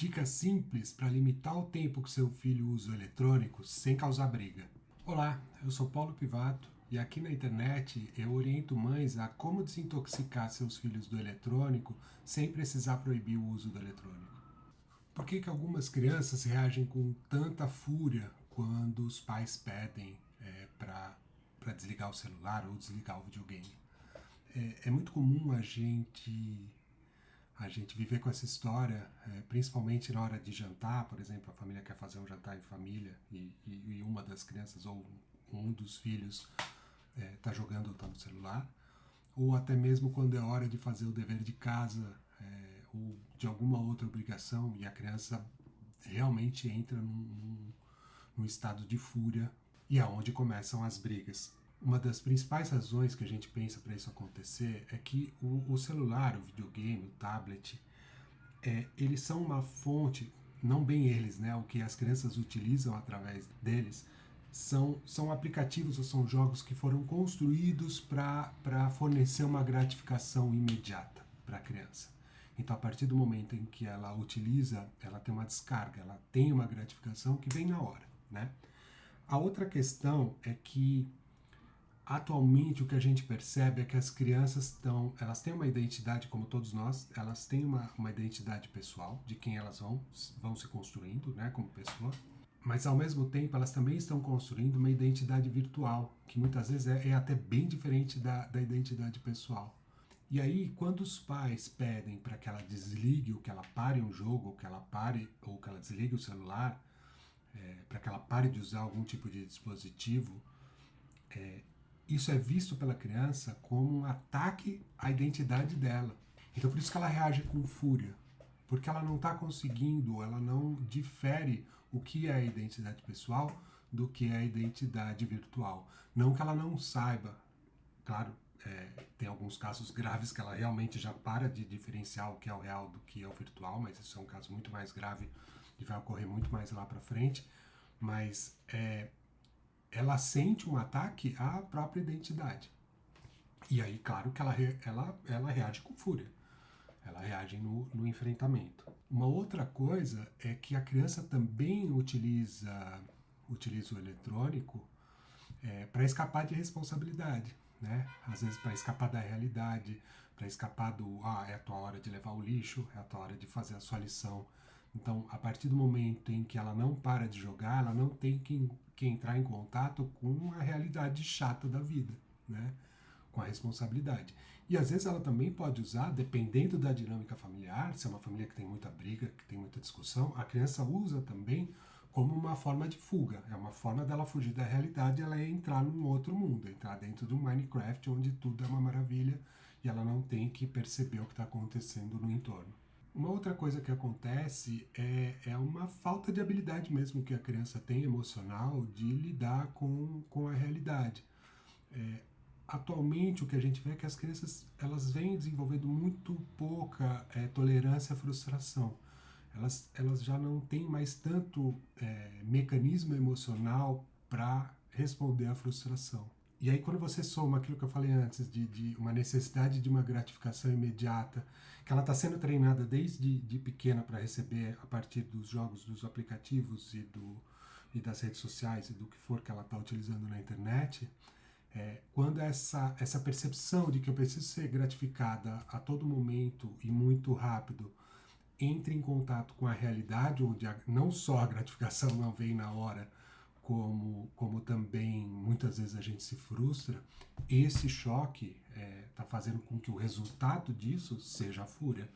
Dicas simples para limitar o tempo que seu filho usa o eletrônico sem causar briga. Olá, eu sou Paulo Pivato e aqui na internet eu oriento mães a como desintoxicar seus filhos do eletrônico sem precisar proibir o uso do eletrônico. Por que algumas crianças reagem com tanta fúria quando os pais pedem para desligar o celular ou desligar o videogame? É muito comum a gente viver com essa história, principalmente na hora de jantar. Por exemplo, a família quer fazer um jantar em família e uma das crianças ou um dos filhos está jogando ou está no celular, ou até mesmo quando é hora de fazer o dever de casa ou de alguma outra obrigação e a criança realmente entra num estado de fúria e é onde começam as brigas. Uma das principais razões que a gente pensa para isso acontecer é que o celular, o videogame, o tablet, eles são uma fonte, não bem eles, né? O que as crianças utilizam através deles são aplicativos ou são jogos que foram construídos para fornecer uma gratificação imediata para a criança. Então, a partir do momento em que ela utiliza, ela tem uma descarga, ela tem uma gratificação que vem na hora, né? A outra questão é que atualmente o que a gente percebe é que as crianças elas têm uma identidade, como todos nós, elas têm uma identidade pessoal de quem elas vão se construindo, né, como pessoa, mas ao mesmo tempo elas também estão construindo uma identidade virtual, que muitas vezes é até bem diferente da identidade pessoal. E aí, quando os pais pedem para que ela desligue, ou que ela pare um jogo, ou que ela desligue o celular, para que ela pare de usar algum tipo de dispositivo, isso é visto pela criança como um ataque à identidade dela. Então por isso que ela reage com fúria, porque ela não está conseguindo, ela não difere o que é a identidade pessoal do que é a identidade virtual. Não que ela não saiba, claro, tem alguns casos graves que ela realmente já para de diferenciar o que é o real do que é o virtual, mas isso é um caso muito mais grave e vai ocorrer muito mais lá para frente. Mas ela sente um ataque à própria identidade. E aí, claro que ela reage com fúria. Ela reage no enfrentamento. Uma outra coisa é que a criança também utiliza o eletrônico para escapar de responsabilidade, né? Às vezes para escapar da realidade, para escapar é a tua hora de levar o lixo, é a tua hora de fazer a sua lição. Então, a partir do momento em que ela não para de jogar, ela não tem que entrar em contato com a realidade chata da vida, né? Com a responsabilidade. E às vezes ela também pode usar, dependendo da dinâmica familiar, se é uma família que tem muita briga, que tem muita discussão, a criança usa também como uma forma de fuga. É uma forma dela fugir da realidade, ela é entrar num outro mundo, entrar dentro de um Minecraft onde tudo é uma maravilha e ela não tem que perceber o que está acontecendo no entorno. Uma outra coisa que acontece é uma falta de habilidade mesmo que a criança tem emocional de lidar com a realidade. Atualmente o que a gente vê é que as crianças elas vêm desenvolvendo muito pouca tolerância à frustração. Elas já não têm mais tanto mecanismo emocional para responder à frustração. E aí quando você soma aquilo que eu falei antes, de uma necessidade de uma gratificação imediata, que ela está sendo treinada desde pequena para receber a partir dos jogos, dos aplicativos e das redes sociais e do que for que ela está utilizando na internet, quando essa percepção de que eu preciso ser gratificada a todo momento e muito rápido entra em contato com a realidade, onde não só a gratificação não vem na hora, como também muitas vezes a gente se frustra, esse choque está fazendo com que o resultado disso seja a fúria,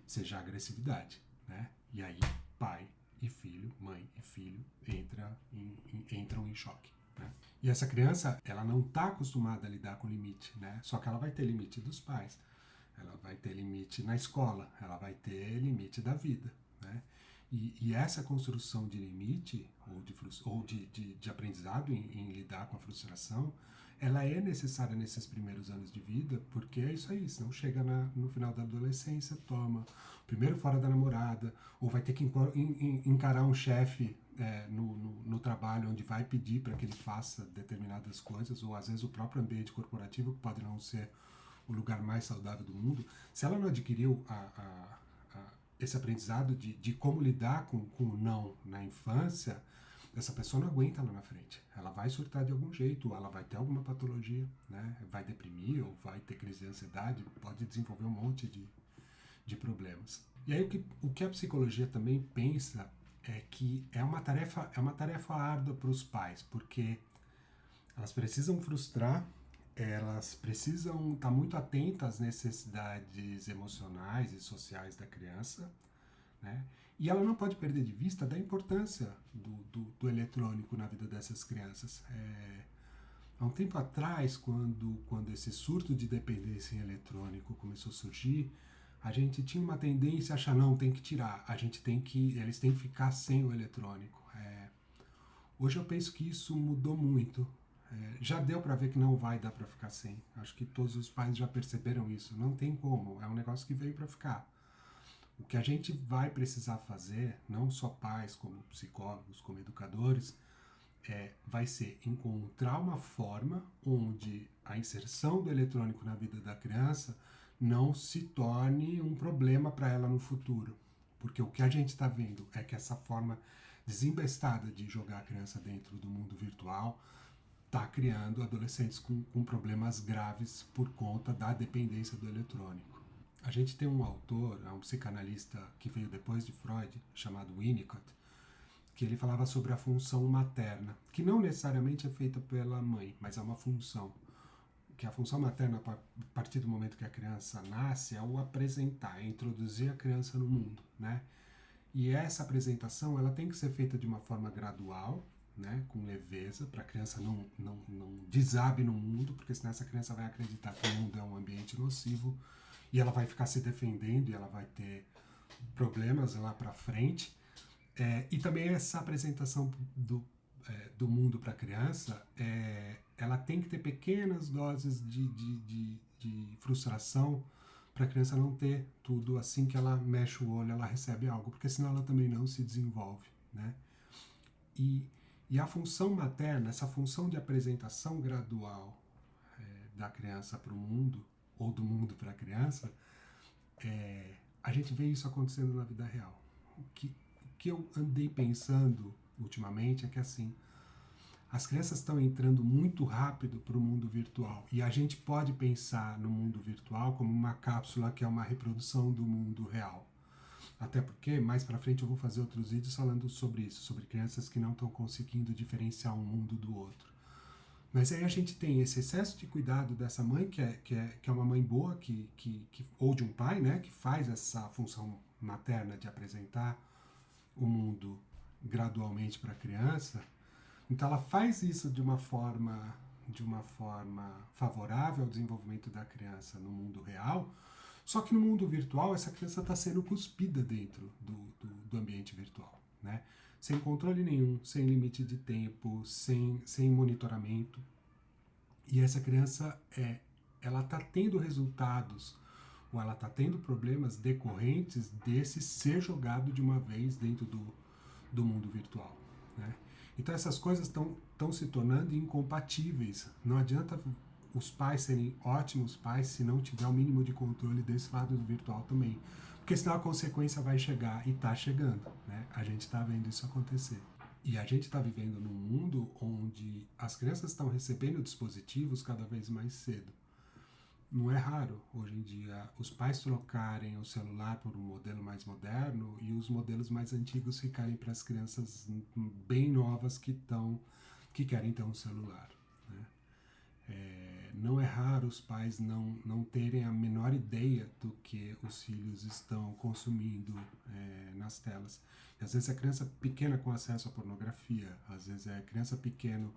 seja a agressividade, né? E aí pai e filho, mãe e filho entram em choque. Né? E essa criança, ela não está acostumada a lidar com limite, né? Só que ela vai ter limite dos pais, ela vai ter limite na escola, ela vai ter limite da vida, né? E essa construção de limite ou de aprendizado em lidar com a frustração, ela é necessária nesses primeiros anos de vida, porque é isso aí, senão chega no final da adolescência, toma primeiro fora da namorada, ou vai ter que encarar um chefe no trabalho onde vai pedir para que ele faça determinadas coisas, ou às vezes o próprio ambiente corporativo, que pode não ser o lugar mais saudável do mundo. Se ela não adquiriu esse aprendizado de como lidar com o não na infância, essa pessoa não aguenta lá na frente. Ela vai surtar de algum jeito, ou ela vai ter alguma patologia, né? Vai deprimir, ou vai ter crise de ansiedade, pode desenvolver um monte de problemas. E aí o que a psicologia também pensa é que é uma tarefa árdua para os pais, porque elas precisam frustrar, elas precisam estar muito atentas às necessidades emocionais e sociais da criança, né? E ela não pode perder de vista da importância do eletrônico na vida dessas crianças. Há um tempo atrás, quando esse surto de dependência em eletrônico começou a surgir, a gente tinha uma tendência a achar, não, tem que tirar, eles têm que ficar sem o eletrônico. Hoje eu penso que isso mudou muito. Já deu para ver que não vai dar para ficar sem. Acho que todos os pais já perceberam isso. Não tem como, é um negócio que veio para ficar. O que a gente vai precisar fazer, não só pais, como psicólogos, como educadores, vai ser encontrar uma forma onde a inserção do eletrônico na vida da criança não se torne um problema para ela no futuro. Porque o que a gente está vendo é que essa forma desembestada de jogar a criança dentro do mundo virtual está criando adolescentes com problemas graves por conta da dependência do eletrônico. A gente tem um autor, um psicanalista que veio depois de Freud, chamado Winnicott, que ele falava sobre a função materna, que não necessariamente é feita pela mãe, mas é uma função. Que a função materna, a partir do momento que a criança nasce, é o apresentar, é introduzir a criança no mundo, né? E essa apresentação ela tem que ser feita de uma forma gradual, né, com leveza, para a criança não desabe no mundo, porque senão essa criança vai acreditar que o mundo é um ambiente nocivo e ela vai ficar se defendendo e ela vai ter problemas lá para frente. E também essa apresentação do mundo para a criança, ela tem que ter pequenas doses de frustração para a criança não ter tudo assim que ela mexe o olho, ela recebe algo, porque senão ela também não se desenvolve, né? E a função materna, essa função de apresentação gradual da criança para o mundo, ou do mundo para a criança, a gente vê isso acontecendo na vida real. O que eu andei pensando ultimamente é que assim, as crianças estão entrando muito rápido para o mundo virtual e a gente pode pensar no mundo virtual como uma cápsula que é uma reprodução do mundo real. Até porque mais para frente eu vou fazer outros vídeos falando sobre isso, sobre crianças que não estão conseguindo diferenciar um mundo do outro. Mas aí a gente tem esse excesso de cuidado dessa mãe, que é uma mãe boa, ou de um pai, né, que faz essa função materna de apresentar o mundo gradualmente para a criança. Então ela faz isso de uma forma favorável ao desenvolvimento da criança no mundo real, só que no mundo virtual essa criança está sendo cuspida dentro do ambiente virtual, né? Sem controle nenhum, sem limite de tempo, sem monitoramento. E essa criança, ela está tendo resultados, ou ela está tendo problemas decorrentes desse ser jogado de uma vez dentro do mundo virtual, né? Então essas coisas estão se tornando incompatíveis. Não adianta os pais serem ótimos pais se não tiver o mínimo de controle desse lado do virtual também. Porque senão a consequência vai chegar e está chegando, né? A gente está vendo isso acontecer. E a gente está vivendo num mundo onde as crianças estão recebendo dispositivos cada vez mais cedo. Não é raro, hoje em dia, os pais trocarem o celular por um modelo mais moderno e os modelos mais antigos ficarem para as crianças bem novas que querem ter um celular, né? Não é raro os pais não terem a menor ideia do que os filhos estão consumindo nas telas. E às vezes é criança pequena com acesso à pornografia, às vezes é criança pequena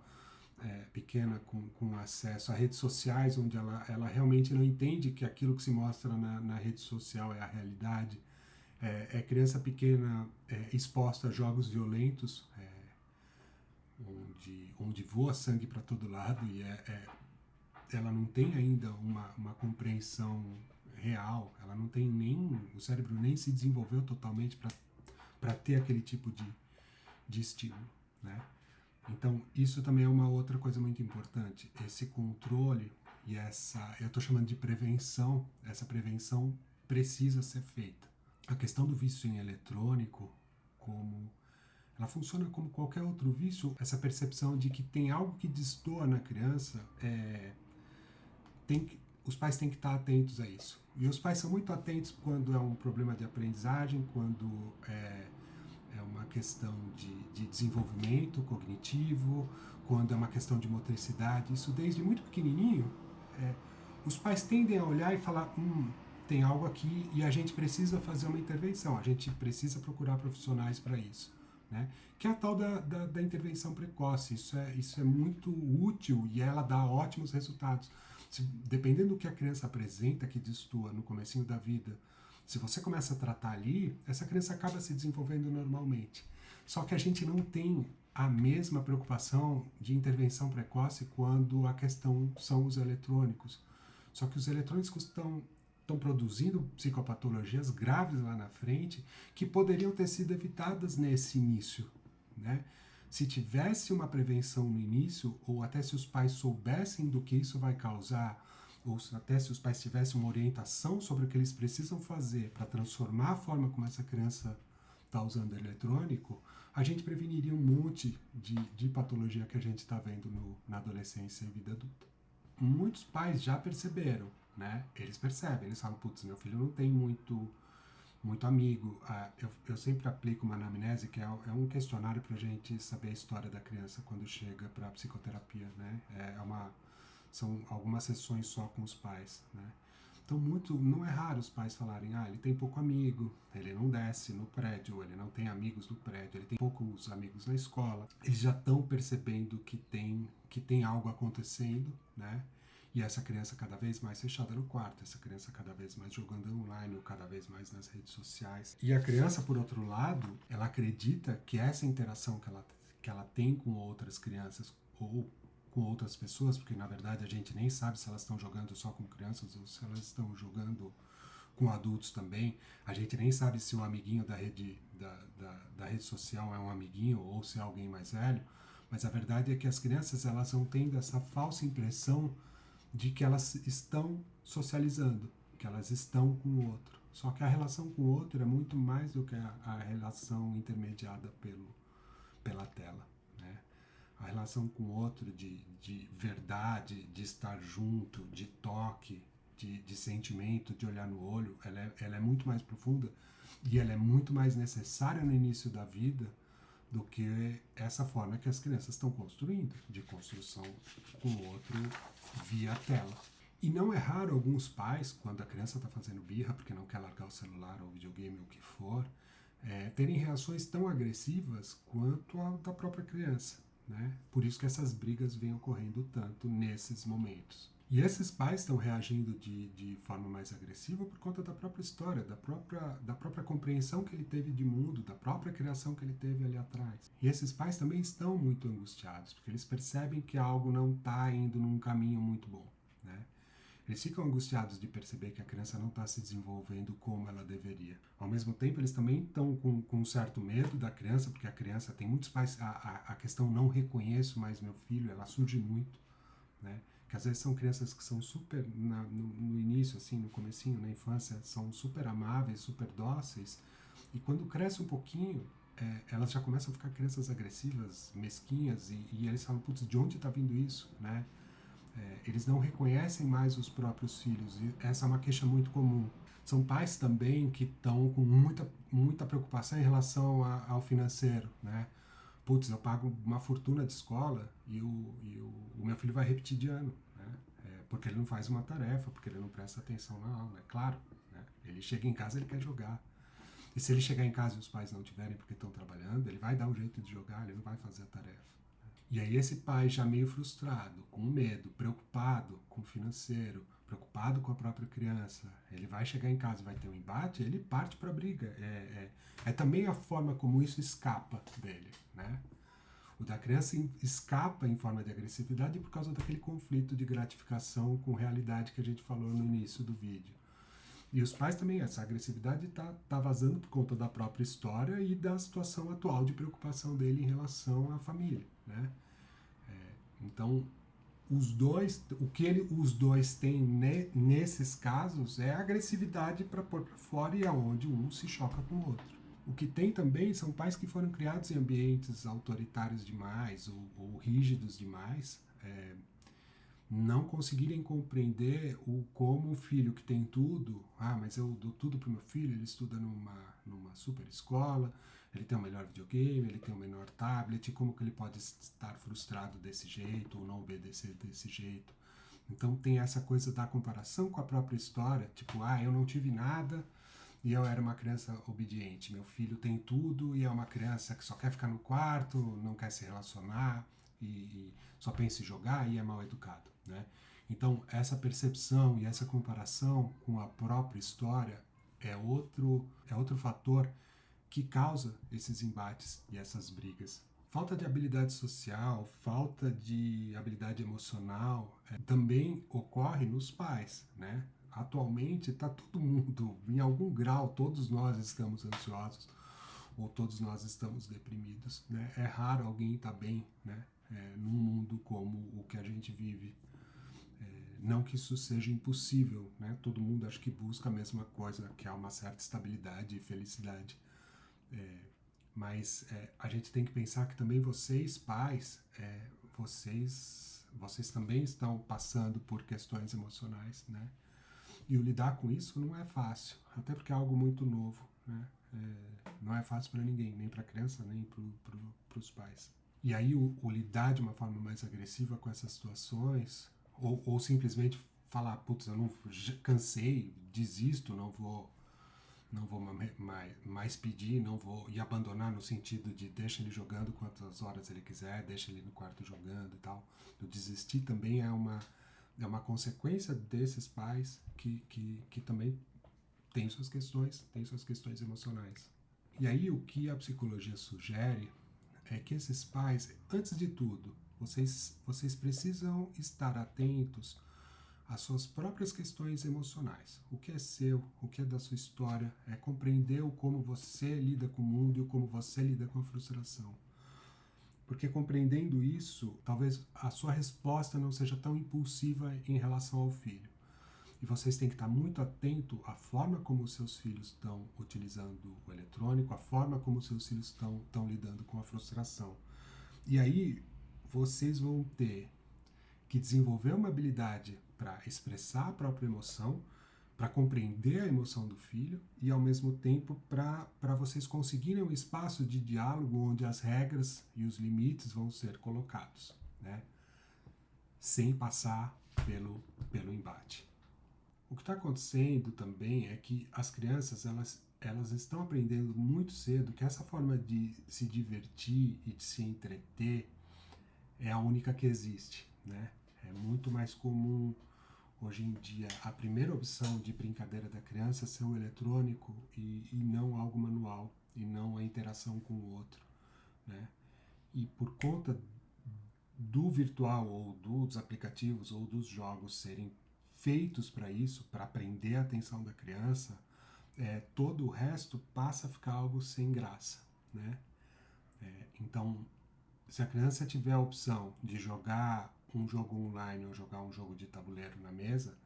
com acesso a redes sociais, onde ela realmente não entende que aquilo que se mostra na rede social é a realidade. Criança pequena exposta a jogos violentos, onde voa sangue para todo lado e ela não tem ainda uma compreensão real, ela não tem o cérebro nem se desenvolveu totalmente para ter aquele tipo de estímulo, né? Então, isso também é uma outra coisa muito importante. Esse controle e eu estou chamando de prevenção, essa prevenção precisa ser feita. a questão do vício em eletrônico, como ela funciona como qualquer outro vício, essa percepção de que tem algo que destoa na criança, os pais têm que estar atentos a isso. E os pais são muito atentos quando é um problema de aprendizagem, quando é uma questão de desenvolvimento cognitivo, quando é uma questão de motricidade. Isso desde muito pequenininho, os pais tendem a olhar e falar, tem algo aqui e a gente precisa fazer uma intervenção, a gente precisa procurar profissionais para isso. Né? Que é a tal da intervenção precoce. Isso é muito útil e ela dá ótimos resultados. Dependendo do que a criança apresenta, que destoa no comecinho da vida, se você começa a tratar ali, essa criança acaba se desenvolvendo normalmente. Só que a gente não tem a mesma preocupação de intervenção precoce quando a questão são os eletrônicos. Só que os eletrônicos estão produzindo psicopatologias graves lá na frente que poderiam ter sido evitadas nesse início, né? Se tivesse uma prevenção no início, ou até se os pais soubessem do que isso vai causar, ou até se os pais tivessem uma orientação sobre o que eles precisam fazer para transformar a forma como essa criança está usando eletrônico, a gente preveniria um monte de patologia que a gente está vendo na adolescência e vida adulta. Muitos pais já perceberam, né? Eles percebem, eles falam, putz, meu filho não tem muito amigo. Eu sempre aplico uma anamnese, que é um questionário para a gente saber a história da criança quando chega para a psicoterapia, né? São algumas sessões só com os pais, né? Então, não é raro os pais falarem, ele tem pouco amigo, ele não desce no prédio, ele não tem amigos no prédio, ele tem poucos amigos na escola. Eles já estão percebendo que tem algo acontecendo, né? E essa criança cada vez mais fechada no quarto, essa criança cada vez mais jogando online, ou cada vez mais nas redes sociais. E a criança, por outro lado, ela acredita que essa interação que ela tem com outras crianças, ou com outras pessoas, porque na verdade a gente nem sabe se elas estão jogando só com crianças ou se elas estão jogando com adultos também. A gente nem sabe se o amiguinho da rede social é um amiguinho ou se é alguém mais velho, mas a verdade é que as crianças, elas vão tendo essa falsa impressão de que elas estão socializando, que elas estão com o outro. Só que a relação com o outro é muito mais do que a relação intermediada pela tela, né? A relação com o outro de verdade, de estar junto, de toque, de sentimento, de olhar no olho, ela é muito mais profunda e ela é muito mais necessária no início da vida do que essa forma que as crianças estão construindo, de construção com o outro via tela. E não é raro alguns pais, quando a criança está fazendo birra porque não quer largar o celular ou o videogame ou o que for, terem reações tão agressivas quanto a da própria criança, né? Por isso que essas brigas vêm ocorrendo tanto nesses momentos. E esses pais estão reagindo de forma mais agressiva por conta da própria história, da própria compreensão que ele teve de mundo, da própria criação que ele teve ali atrás. E esses pais também estão muito angustiados, porque eles percebem que algo não está indo num caminho muito bom, né? Eles ficam angustiados de perceber que a criança não está se desenvolvendo como ela deveria. Ao mesmo tempo, eles também estão com um certo medo da criança, porque a criança, tem muitos pais, a questão não reconheço mais meu filho, ela surge muito, né? Que às vezes são crianças que são super, no início, assim, no comecinho, na infância, são super amáveis, super dóceis, e quando cresce um pouquinho, elas já começam a ficar crianças agressivas, mesquinhas, e eles falam, putz, de onde está vindo isso, né? Eles não reconhecem mais os próprios filhos, e essa é uma queixa muito comum. São pais também que estão com muita preocupação em relação ao financeiro, né? Putz, eu pago uma fortuna de escola e o meu filho vai repetir de ano, né? Porque ele não faz uma tarefa, porque ele não presta atenção na aula, é claro, né? Ele chega em casa, ele quer jogar. E se ele chegar em casa e os pais não tiverem porque estão trabalhando, ele vai dar um jeito de jogar, ele não vai fazer a tarefa. E aí esse pai já meio frustrado, com medo, preocupado com o financeiro, preocupado com a própria criança, ele vai chegar em casa e vai ter um embate, ele parte para a briga. É também a forma como isso escapa dele, né? O da criança escapa em forma de agressividade por causa daquele conflito de gratificação com realidade que a gente falou no início do vídeo. E os pais também, essa agressividade tá vazando por conta da própria história e da situação atual de preocupação dele em relação à família, né? Então, os dois têm nesses casos é a agressividade para pôr para fora e aonde um se choca com o outro. O que tem também são pais que foram criados em ambientes autoritários demais ou rígidos demais, não conseguirem compreender como o filho que tem tudo, mas eu dou tudo para o meu filho, ele estuda numa super escola, ele tem o melhor videogame, ele tem o melhor tablet, como que ele pode estar frustrado desse jeito ou não obedecer desse jeito? Então tem essa coisa da comparação com a própria história, tipo, eu não tive nada e eu era uma criança obediente, meu filho tem tudo e é uma criança que só quer ficar no quarto, não quer se relacionar e só pensa em jogar e é mal educado, né? Então essa percepção e essa comparação com a própria história é outro fator que causa esses embates e essas brigas. Falta de habilidade social, falta de habilidade emocional também ocorre nos pais, né? Atualmente está todo mundo, em algum grau, todos nós estamos ansiosos ou todos nós estamos deprimidos, né? É raro alguém estar bem, né? Num mundo como o que a gente vive. Não que isso seja impossível, né? Todo mundo acho que busca a mesma coisa, que é uma certa estabilidade e felicidade. Mas a gente tem que pensar que também vocês, pais, vocês também estão passando por questões emocionais, né? E o lidar com isso não é fácil, até porque é algo muito novo, né? Não é fácil para ninguém, nem para a criança, nem para os pais. E aí o lidar de uma forma mais agressiva com essas situações, ou simplesmente falar, putz, eu não cansei, desisto, não vou mais pedir, não vou e abandonar no sentido de deixa ele jogando quantas horas ele quiser, deixa ele no quarto jogando e tal. O desistir também é uma consequência desses pais que também têm suas questões emocionais. E aí o que a psicologia sugere é que esses pais, antes de tudo, vocês precisam estar atentos às suas próprias questões emocionais. O que é seu, o que é da sua história, é compreender como você lida com o mundo e como você lida com a frustração. Porque compreendendo isso, talvez a sua resposta não seja tão impulsiva em relação ao filho. E vocês têm que estar muito atento à forma como os seus filhos estão utilizando o eletrônico, à forma como os seus filhos estão lidando com a frustração. E aí vocês vão ter que desenvolver uma habilidade para expressar a própria emoção, para compreender a emoção do filho e, ao mesmo tempo, para vocês conseguirem um espaço de diálogo onde as regras e os limites vão ser colocados, né? Sem passar pelo embate. O que está acontecendo também é que as crianças elas estão aprendendo muito cedo que essa forma de se divertir e de se entreter é a única que existe, né? É muito mais comum hoje em dia a primeira opção de brincadeira da criança ser o eletrônico e não algo manual, e não a interação com o outro, né? E por conta do virtual ou dos aplicativos ou dos jogos serem feitos para isso, para prender a atenção da criança, todo o resto passa a ficar algo sem graça, né? Então, se a criança tiver a opção de jogar um jogo online ou jogar um jogo de tabuleiro na mesa,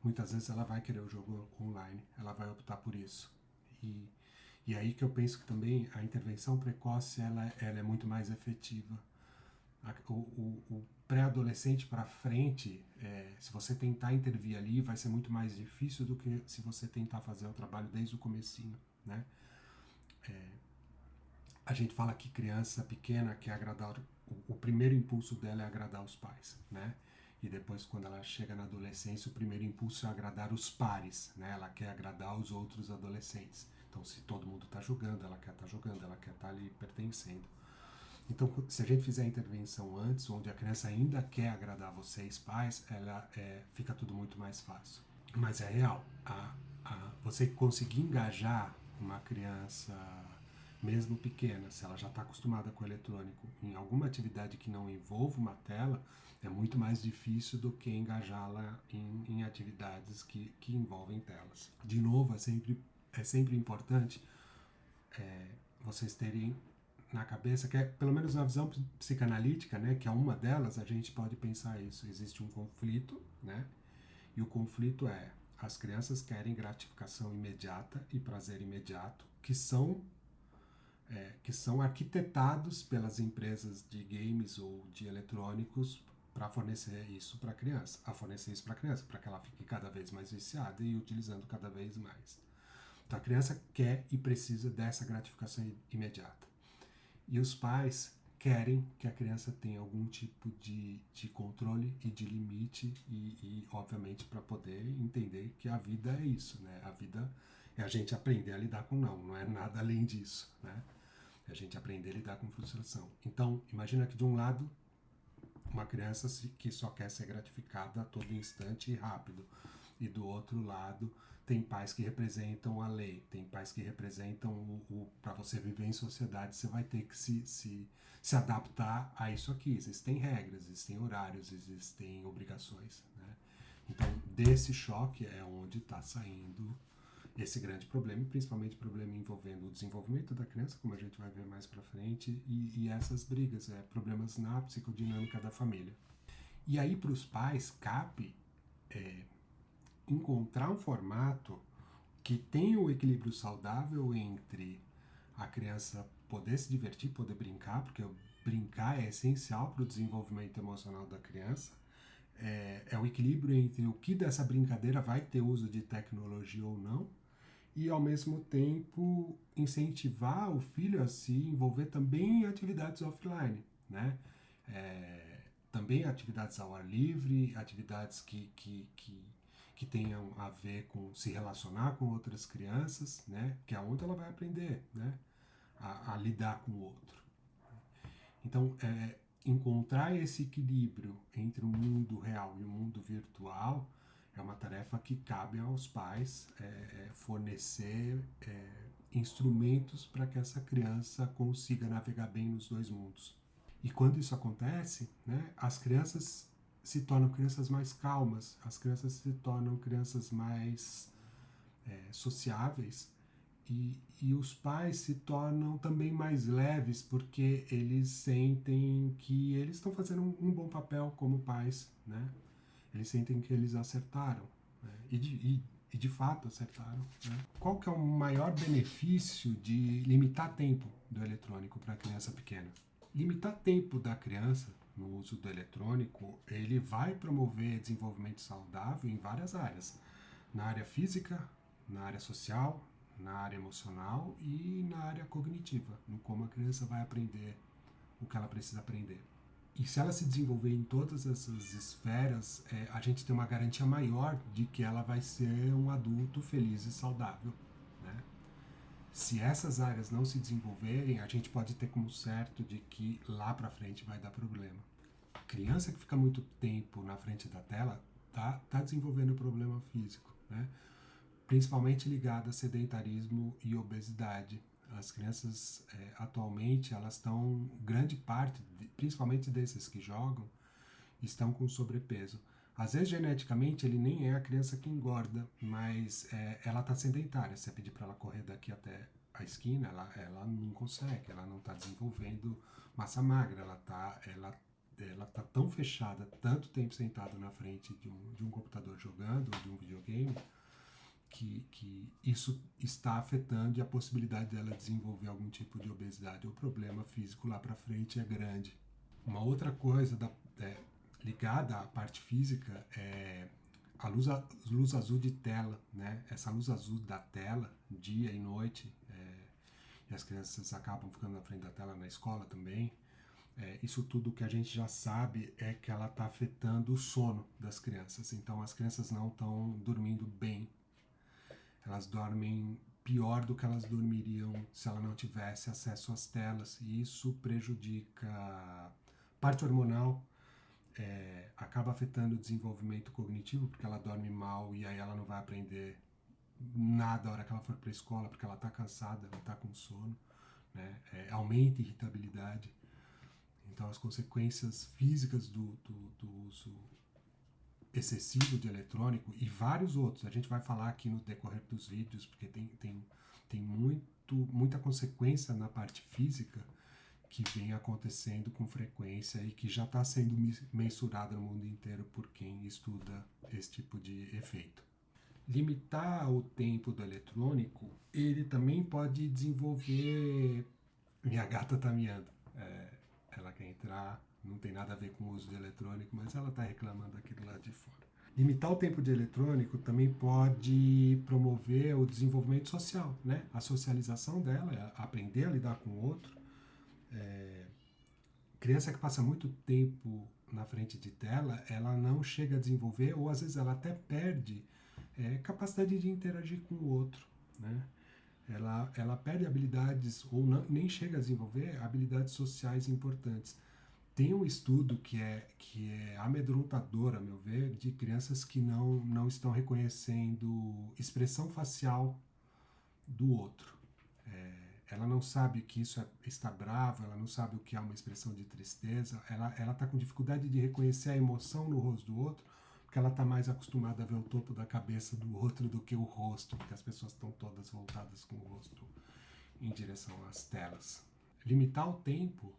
muitas vezes ela vai querer o jogo online, ela vai optar por isso. E aí que eu penso que também a intervenção precoce ela é muito mais efetiva. O pré-adolescente para frente, se você tentar intervir ali, vai ser muito mais difícil do que se você tentar fazer o trabalho desde o comecinho, né? A gente fala que criança pequena quer agradar, o primeiro impulso dela é agradar os pais, né? E depois, quando ela chega na adolescência, o primeiro impulso é agradar os pares, né? Ela quer agradar os outros adolescentes. Então, se todo mundo está jogando, ela quer estar jogando, ela quer estar ali pertencendo. Então, se a gente fizer a intervenção antes, onde a criança ainda quer agradar vocês, pais, fica tudo muito mais fácil. Mas é real. Você conseguir engajar uma criança, mesmo pequena, se ela já está acostumada com o eletrônico, em alguma atividade que não envolva uma tela, é muito mais difícil do que engajá-la em atividades que envolvem telas. De novo, é sempre importante vocês terem na cabeça, que é, pelo menos na visão psicanalítica, né, que é uma delas, a gente pode pensar isso. Existe um conflito, né, e o conflito é: as crianças querem gratificação imediata e prazer imediato, que são arquitetados pelas empresas de games ou de eletrônicos para fornecer isso para a criança, para que ela fique cada vez mais viciada e utilizando cada vez mais. Então a criança quer e precisa dessa gratificação imediata. E os pais querem que a criança tenha algum tipo de controle e de limite e obviamente, para poder entender que a vida é isso, né? A vida é a gente aprender a lidar com não é nada além disso, né? É a gente aprender a lidar com frustração. Então, imagina que de um lado, uma criança que só quer ser gratificada a todo instante e rápido. E do outro lado, tem pais que representam a lei, tem pais que representam para você viver em sociedade, você vai ter que se adaptar a isso aqui. Existem regras, existem horários, existem obrigações, né? Então, desse choque é onde está saindo esse grande problema, principalmente problema envolvendo o desenvolvimento da criança, como a gente vai ver mais para frente, e essas brigas, problemas na psicodinâmica da família. E aí, para os pais, cabe encontrar um formato que tenha o equilíbrio saudável entre a criança poder se divertir, poder brincar, porque brincar é essencial para o desenvolvimento emocional da criança. É o equilíbrio entre o que dessa brincadeira vai ter uso de tecnologia ou não, e ao mesmo tempo incentivar o filho a se envolver também em atividades offline, né? Também atividades ao ar livre, atividades que tenham a ver com se relacionar com outras crianças, né? Que é onde ela vai aprender, né? A lidar com o outro. Então, encontrar esse equilíbrio entre o mundo real e o mundo virtual é uma tarefa que cabe aos pais fornecer instrumentos para que essa criança consiga navegar bem nos dois mundos. E quando isso acontece, né, as crianças se tornam crianças mais calmas, as crianças se tornam crianças mais sociáveis, e os pais se tornam também mais leves, porque eles sentem que eles estão fazendo um bom papel como pais, né? Eles sentem que eles acertaram, né? E de fato acertaram, né? Qual que é o maior benefício de limitar tempo do eletrônico para a criança pequena? Limitar tempo da criança no uso do eletrônico, ele vai promover desenvolvimento saudável em várias áreas. Na área física, na área social, na área emocional e na área cognitiva, no como a criança vai aprender o que ela precisa aprender. E se ela se desenvolver em todas essas esferas, a gente tem uma garantia maior de que ela vai ser um adulto feliz e saudável, né? Se essas áreas não se desenvolverem, a gente pode ter como certo de que lá para frente vai dar problema. A criança que fica muito tempo na frente da tela tá desenvolvendo problema físico, né? Principalmente ligado a sedentarismo e obesidade. As crianças atualmente, elas estão, grande parte, principalmente desses que jogam, estão com sobrepeso. Às vezes, geneticamente, ele nem é a criança que engorda, mas ela está sedentária. Se você pedir para ela correr daqui até a esquina, ela não consegue, ela não está desenvolvendo massa magra, ela tá tão fechada, tanto tempo sentado na frente de um computador jogando, ou de um videogame, que isso está afetando, e a possibilidade dela desenvolver algum tipo de obesidade ou problema físico lá para frente é grande. Uma outra coisa ligada à parte física é a luz azul de tela, né? Essa luz azul da tela, dia e noite, e as crianças acabam ficando na frente da tela na escola também. Isso tudo que a gente já sabe é que ela está afetando o sono das crianças. Então as crianças não estão dormindo bem. Elas dormem pior do que elas dormiriam se ela não tivesse acesso às telas, e isso prejudica a parte hormonal, acaba afetando o desenvolvimento cognitivo, porque ela dorme mal e aí ela não vai aprender nada a hora que ela for para a escola, porque ela está cansada, ela está com sono, né? Aumenta a irritabilidade. Então as consequências físicas do uso excessivo de eletrônico e vários outros, a gente vai falar aqui no decorrer dos vídeos, porque tem muita consequência na parte física, que vem acontecendo com frequência e que já está sendo mensurada no mundo inteiro por quem estuda esse tipo de efeito. Limitar o tempo do eletrônico, ele também pode desenvolver... Minha gata tá miando. Ela quer entrar, não tem nada a ver com o uso de eletrônico, mas ela está reclamando aqui do lado de fora. Limitar o tempo de eletrônico também pode promover o desenvolvimento social, né? A socialização dela, aprender a lidar com o outro. Criança que passa muito tempo na frente de tela, ela não chega a desenvolver, ou às vezes ela até perde capacidade de interagir com o outro, né? Ela perde habilidades, ou não, nem chega a desenvolver habilidades sociais importantes. Tem um estudo que é amedrontador, a meu ver, de crianças que não estão reconhecendo expressão facial do outro. Ela não sabe que isso está brava, ela não sabe o que é uma expressão de tristeza, ela está com dificuldade de reconhecer a emoção no rosto do outro, porque ela está mais acostumada a ver o topo da cabeça do outro do que o rosto, porque as pessoas estão todas voltadas com o rosto em direção às telas. Limitar o tempo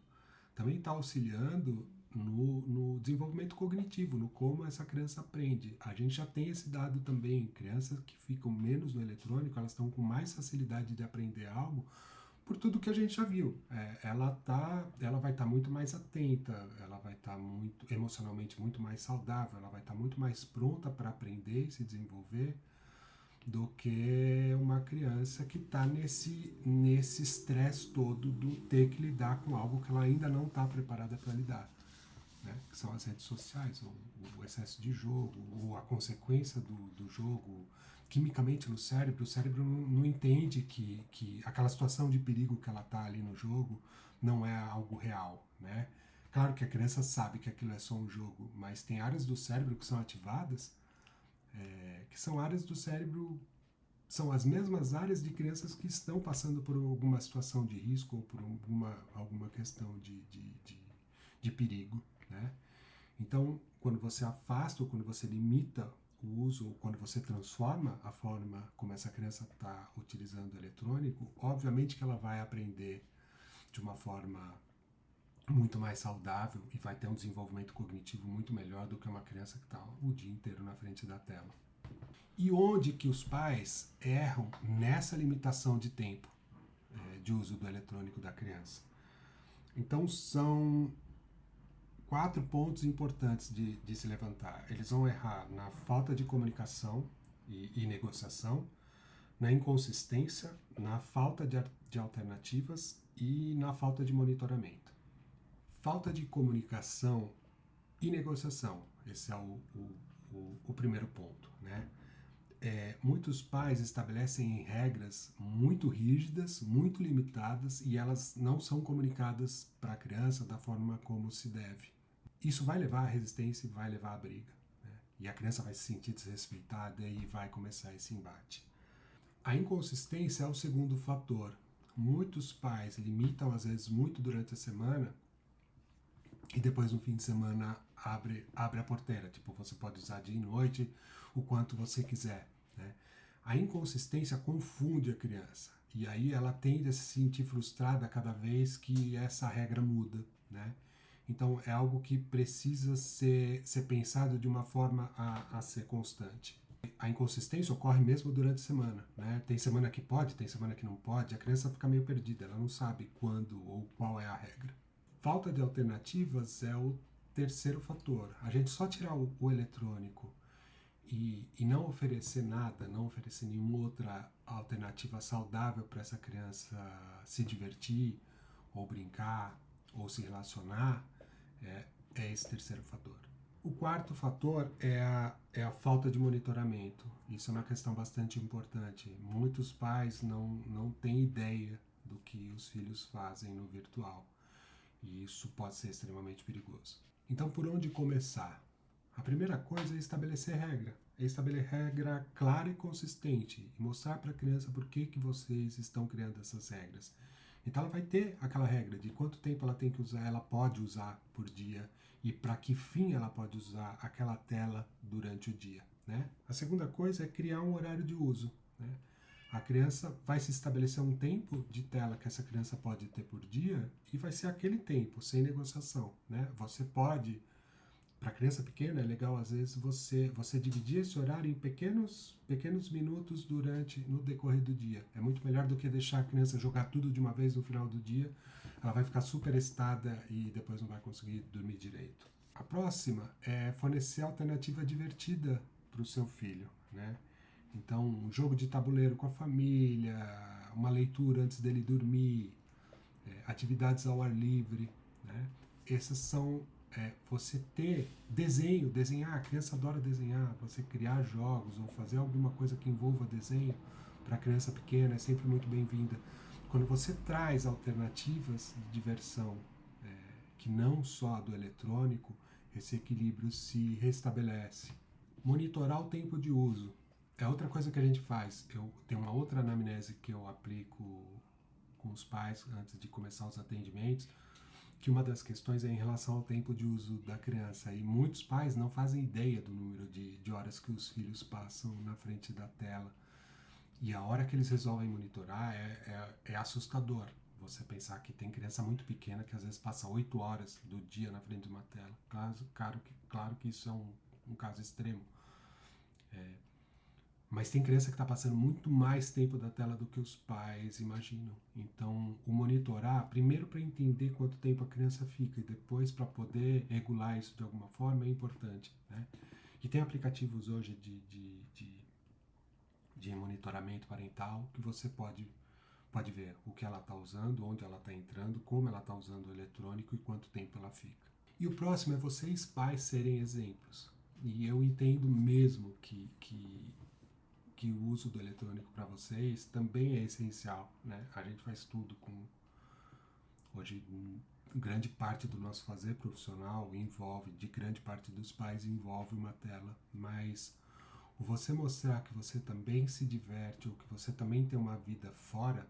também está auxiliando no desenvolvimento cognitivo, no como essa criança aprende. A gente já tem esse dado também. Crianças que ficam menos no eletrônico, elas estão com mais facilidade de aprender algo por tudo que a gente já viu. Ela vai estar muito mais atenta, ela vai estar emocionalmente muito mais saudável, ela vai estar muito mais pronta para aprender e se desenvolver do que uma criança que está nesse estresse todo do ter que lidar com algo que ela ainda não está preparada para lidar, né? Que são as redes sociais, o excesso de jogo, ou a consequência do jogo quimicamente no cérebro. O cérebro não entende que aquela situação de perigo que ela está ali no jogo não é algo real, né? Claro que a criança sabe que aquilo é só um jogo, mas tem áreas do cérebro que são ativadas, que são áreas do cérebro, são as mesmas áreas de crianças que estão passando por alguma situação de risco ou por alguma questão de perigo, né? Então, quando você afasta ou quando você limita o uso, ou quando você transforma a forma como essa criança está utilizando o eletrônico, obviamente que ela vai aprender de uma forma muito mais saudável e vai ter um desenvolvimento cognitivo muito melhor do que uma criança que está o dia inteiro na frente da tela. E onde que os pais erram nessa limitação de tempo de uso do eletrônico da criança? Então são 4 pontos importantes de se levantar. Eles vão errar na falta de comunicação e negociação, na inconsistência, na falta de alternativas e na falta de monitoramento. Falta de comunicação e negociação, esse é o primeiro ponto, né? Muitos pais estabelecem regras muito rígidas, muito limitadas, e elas não são comunicadas para a criança da forma como se deve. Isso vai levar à resistência e vai levar à briga, né? E a criança vai se sentir desrespeitada e vai começar esse embate. A inconsistência é o segundo fator. Muitos pais limitam, às vezes, muito durante a semana e depois no fim de semana abre a porteira. Tipo, você pode usar dia e noite o quanto você quiser, né? A inconsistência confunde a criança e aí ela tende a se sentir frustrada cada vez que essa regra muda, né? Então é algo que precisa ser pensado de uma forma a ser constante. A inconsistência ocorre mesmo durante a semana, né? Tem semana que pode, tem semana que não pode, a criança fica meio perdida, ela não sabe quando ou qual é a regra. Falta de alternativas é o terceiro fator. A gente só tirar o eletrônico e não oferecer nada, não oferecer nenhuma outra alternativa saudável para essa criança se divertir, ou brincar, ou se relacionar, é esse terceiro fator. O quarto fator é a falta de monitoramento. Isso é uma questão bastante importante. Muitos pais não têm ideia do que os filhos fazem no virtual. E isso pode ser extremamente perigoso. Então, por onde começar? A primeira coisa é estabelecer regra. É estabelecer regra clara e consistente. E mostrar para a criança por que vocês estão criando essas regras. Então ela vai ter aquela regra de quanto tempo ela tem que usar, ela pode usar por dia e para que fim ela pode usar aquela tela durante o dia, né? A segunda coisa é criar um horário de uso, né? A criança vai se estabelecer um tempo de tela que essa criança pode ter por dia e vai ser aquele tempo, sem negociação, né? Você pode, para criança pequena, é legal às vezes você dividir esse horário em pequenos minutos no decorrer do dia. É muito melhor do que deixar a criança jogar tudo de uma vez no final do dia. Ela vai ficar super excitada e depois não vai conseguir dormir direito. A próxima é fornecer alternativa divertida para o seu filho, né? Então, um jogo de tabuleiro com a família, uma leitura antes dele dormir, atividades ao ar livre, né? Essas são você ter desenhar, a criança adora desenhar, você criar jogos ou fazer alguma coisa que envolva desenho para a criança pequena é sempre muito bem-vinda. Quando você traz alternativas de diversão que não só do eletrônico, esse equilíbrio se restabelece. Monitorar o tempo de uso é outra coisa que a gente faz. Eu tenho uma outra anamnese que eu aplico com os pais antes de começar os atendimentos, que uma das questões é em relação ao tempo de uso da criança. E muitos pais não fazem ideia do número de horas que os filhos passam na frente da tela. E a hora que eles resolvem monitorar é assustador. Você pensar que tem criança muito pequena que às vezes passa 8 horas do dia na frente de uma tela. Claro que isso é um caso extremo. Mas tem criança que está passando muito mais tempo da tela do que os pais imaginam. Então, o monitorar, primeiro para entender quanto tempo a criança fica e depois para poder regular isso de alguma forma é importante, né? E tem aplicativos hoje de monitoramento parental que você pode ver o que ela está usando, onde ela está entrando, como ela está usando o eletrônico e quanto tempo ela fica. E o próximo é vocês, pais, serem exemplos. E eu entendo mesmo que o uso do eletrônico para vocês também é essencial, né? A gente faz tudo com... Hoje, grande parte do nosso fazer profissional envolve, de grande parte dos pais, envolve uma tela, mas você mostrar que você também se diverte ou que você também tem uma vida fora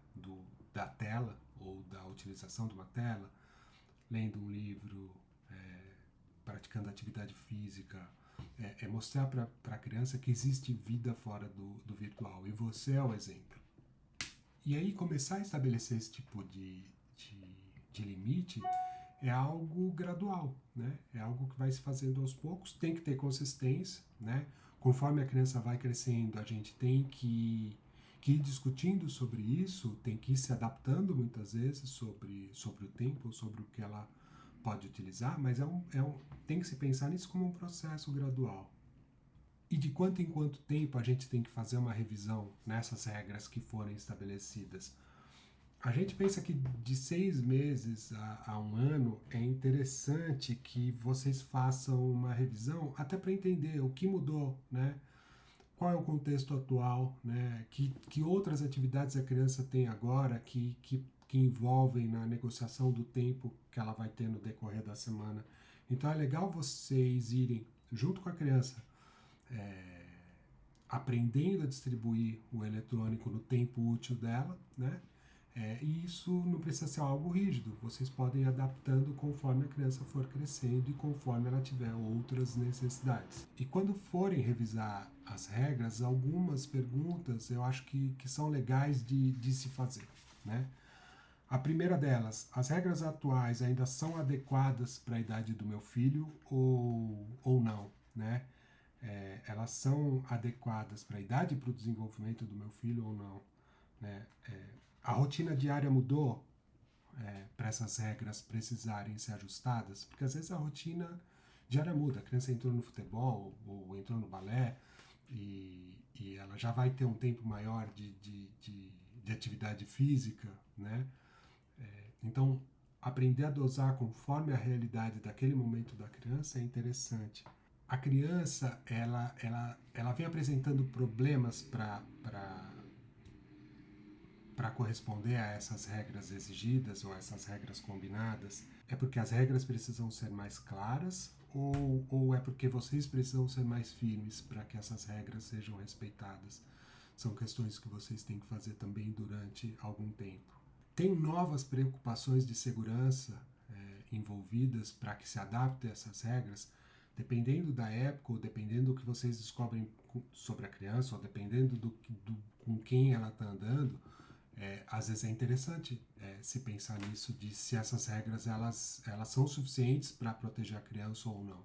da tela ou da utilização de uma tela, lendo um livro, praticando atividade física, mostrar para a criança que existe vida fora do virtual e você é o exemplo. E aí começar a estabelecer esse tipo de limite é algo gradual, né? É algo que vai se fazendo aos poucos, tem que ter consistência, né? Conforme a criança vai crescendo, a gente tem que ir discutindo sobre isso, tem que ir se adaptando muitas vezes sobre o tempo, sobre o que ela pode utilizar, mas tem que se pensar nisso como um processo gradual. E de quanto em quanto tempo a gente tem que fazer uma revisão nessas regras que forem estabelecidas? A gente pensa que de 6 meses a 1 ano é interessante que vocês façam uma revisão até para entender o que mudou, né? Qual é o contexto atual, né? Que outras atividades a criança tem agora que envolvem na negociação do tempo que ela vai ter no decorrer da semana. Então é legal vocês irem junto com a criança, aprendendo a distribuir o eletrônico no tempo útil dela, né? E isso não precisa ser algo rígido, vocês podem ir adaptando conforme a criança for crescendo e conforme ela tiver outras necessidades. E quando forem revisar as regras, algumas perguntas eu acho que são legais de se fazer, né? A primeira delas, as regras atuais ainda são adequadas para a idade do meu filho ou não, né? Elas são adequadas para a idade e para o desenvolvimento do meu filho ou não, né? A rotina diária mudou para essas regras precisarem ser ajustadas, porque às vezes a rotina diária muda, a criança entrou no futebol ou entrou no balé e ela já vai ter um tempo maior de atividade física, né? Então, aprender a dosar conforme a realidade daquele momento da criança é interessante. A criança, ela vem apresentando problemas para corresponder a essas regras exigidas ou essas regras combinadas? É porque as regras precisam ser mais claras ou é porque vocês precisam ser mais firmes para que essas regras sejam respeitadas? São questões que vocês têm que fazer também durante algum tempo. Tem novas preocupações de segurança envolvidas para que se adapte a essas regras? Dependendo da época, ou dependendo do que vocês descobrem sobre a criança, ou dependendo com quem ela está andando, às vezes é interessante se pensar nisso, de se essas regras elas são suficientes para proteger a criança ou não.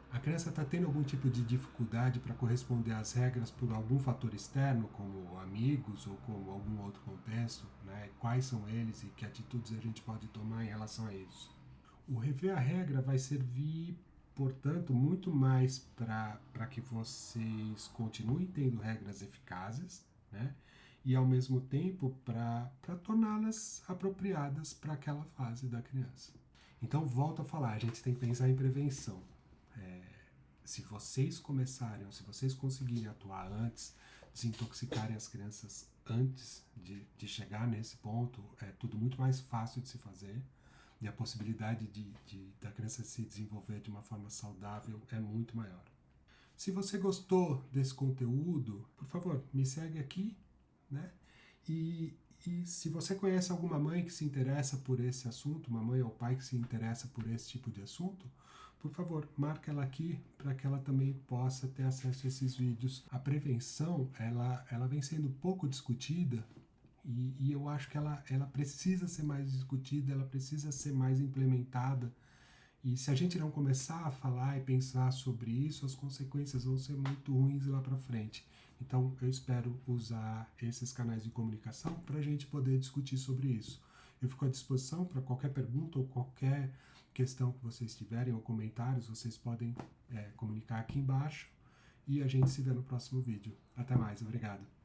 A criança está tendo algum tipo de dificuldade para corresponder às regras por algum fator externo, como amigos ou como algum outro contexto, né? Quais são eles e que atitudes a gente pode tomar em relação a isso? O rever a regra vai servir, portanto, muito mais para que vocês continuem tendo regras eficazes, né? E ao mesmo tempo para torná-las apropriadas para aquela fase da criança. Então, volto a falar, a gente tem que pensar em prevenção. Se vocês começarem, ou se vocês conseguirem atuar antes, desintoxicarem as crianças antes de chegar nesse ponto, é tudo muito mais fácil de se fazer. E a possibilidade da criança se desenvolver de uma forma saudável é muito maior. Se você gostou desse conteúdo, por favor, me segue aqui, né? E se você conhece alguma mãe que se interessa por esse assunto, uma mãe ou pai que se interessa por esse tipo de assunto, por favor, marca ela aqui para que ela também possa ter acesso a esses vídeos. A prevenção, ela vem sendo pouco discutida e eu acho que ela precisa ser mais discutida, ela precisa ser mais implementada. E se a gente não começar a falar e pensar sobre isso, as consequências vão ser muito ruins lá para frente. Então, eu espero usar esses canais de comunicação para a gente poder discutir sobre isso. Eu fico à disposição para qualquer pergunta ou qualquer questão que vocês tiverem ou comentários, vocês podem comunicar aqui embaixo e a gente se vê no próximo vídeo. Até mais, obrigado.